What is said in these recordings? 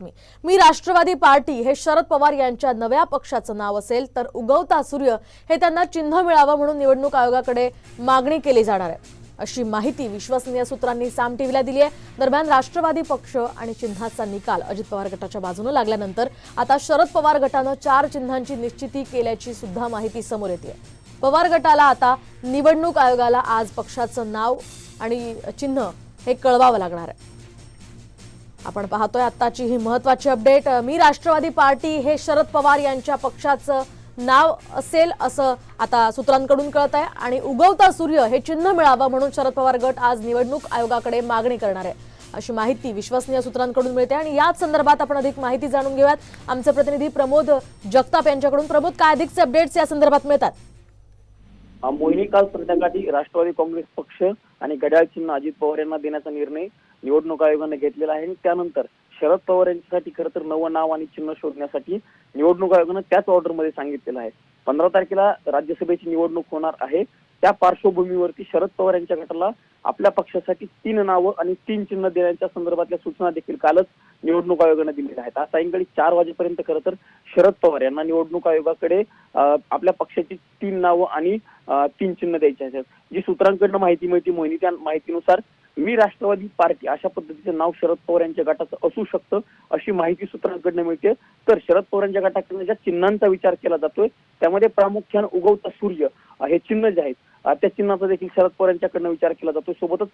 बातमी। मी राष्ट्रवादी पार्टी हे शरद पवार यांच्या नव्या पक्षाचं नाव असेल तर उगवता सूर्य हे त्यांना चिन्ह मिळावं म्हणून निवडणूक आयोगाकडे मागणी केली जाणार आहे, अशी माहिती विश्वसनीय सूत्रांनी साम टीव्हीला दिली आहे। दरम्यान राष्ट्रवादी पक्ष आणि चिन्हाचा निकाल अजित पवार गटाच्या बाजूने लागल्यानंतर आता शरद पवार गटानं 4 चिन्हांची निश्चिती केल्याची सुद्धा माहिती समोर येते। पवार गटाला आता निवडणूक आयोगाला आज पक्षाचं नाव आणि चिन्ह हे कळवावं लागणार आहे। आपण पाहतोय आताची ही महत्त्वाची अपडेट। मी राष्ट्रवादी पार्टी हे शरद पवार यांच्या पक्षाचं नाव असेल असं आता सूत्रांकडून कळत आहे आणि उगवता सूर्य हे चिन्ह मिळावं म्हणून शरद पवार गट आज निवडणूक आयोगाकडे मागणी करणार आहे, अशी माहिती विश्वसनीय सूत्रांकडून मिळते। आणि याच संदर्भात आपण अधिक माहिती जाणून घेऊयात आमचे प्रतिनिधी प्रमोद जगताप यांच्याकडून। प्रमोद, काय अधिकचे अपडेट्स या संदर्भात मिळतात? मोहिनी, काल संध्याकाळी राष्ट्रवादी काँग्रेस पक्ष आणि घड्याळ चिन्ह अजित पवार यांना देण्याचा निर्णय निवडणूक आयोगाने घेतलेला आहे। त्यानंतर शरद पवार यांच्यासाठी खरं तर नवं नाव आणि चिन्ह शोधण्यासाठी निवडणूक आयोगाने त्याच ऑर्डरमध्ये सांगितलेलं आहे। 15 तारखेला राज्यसभेची निवडणूक होणार आहे। त्या पार्श्वभूमीवरती शरद पवार यांच्या गटाला आपल्या पक्षासाठी 3 नावं आणि 3 चिन्ह देण्याच्या संदर्भातल्या सूचना देखील कालच निवडणूक आयोगाने दिलेल्या आहेत। आज सायंकाळी 4 वाजेपर्यंत खरं तर शरद पवार यांना निवडणूक आयोगाकडे आपल्या पक्षाची 3 नावं आणि 3 चिन्ह द्यायची आहेत। जी सूत्रांकडनं माहिती मिळते मोहिनी, त्या माहितीनुसार मी राष्ट्रवादी पार्टी अशा पद्धतीचं नाव शरद पवार यांच्या गटाचं असू शकतं, अशी माहिती सूत्रांकडनं मिळते। तर शरद पवार यांच्या गटाकडनं ज्या चिन्हांचा विचार केला जातोय त्यामध्ये प्रामुख्याने उगवता सूर्य हे चिन्ह जे आहेत त्या चिन्हाचा देखील शरद पवार यांच्याकडनं विचार केला जातो। सोबतच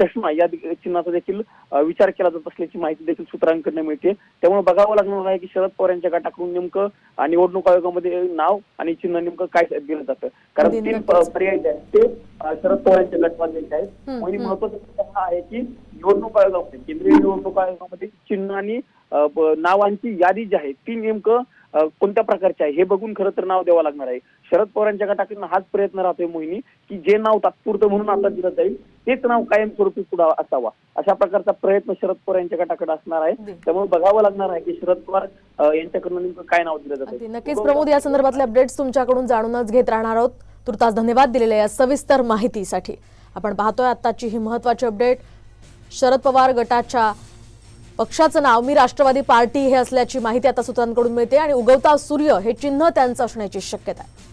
चष्मा या चिन्हाचा देखील विचार केला जात असल्याची माहिती देखील सूत्रांकडनं मिळते। त्यामुळे बघावं लागणार आहे की शरद पवार यांच्या गटाकडून नेमकं निवडणूक आयोगामध्ये नाव आणि चिन्ह नेमकं काय दिलं जातं, कारण 3 पर्याय जे आहेत ते शरद पवार यांच्या गटामध्ये आहेत। आणि महत्वाचं हा आहे की निवडणूक आयोगामध्ये, केंद्रीय निवडणूक आयोगामध्ये चिन्ह आणि नावांची यादी जी आहे ती नेमकं कोणत्या प्रकारचे आहे हे बघून खरं तर नाव द्यावं लागणार आहे। शरद पवारांच्या गटाकडून हाच प्रयत्न राहतोय मोहिनी की जे नाव तात्पुरतं म्हणून आता दिलं जाईल तेच नाव कायमस्वरूपी पुढे असावा, अशा प्रकारचा प्रयत्न शरद पवार यांच्या गटाकडे असणार आहे। त्यामुळे बघावं लागणार आहे की शरद पवार यांच्याकडून नेमकं काय नाव दिलं जातं। नक्कीच प्रमोद, या संदर्भातले अपडेट्स तुमच्याकडून जाणूनच घेत राहणार आहोत। तुर्तास धन्यवाद दिलेल्या या सविस्तर माहितीसाठी। आपण पाहतोय आताची ही महत्त्वाची अपडेट। शरद पवार गटाच्या पक्षाचं नाव मी राष्ट्रवादी पार्टी हे असल्याची माहिती आता सूत्रांकडून मिळते आणि उगवता सूर्य हे चिन्ह त्यांचं असण्याची शक्यता आहे।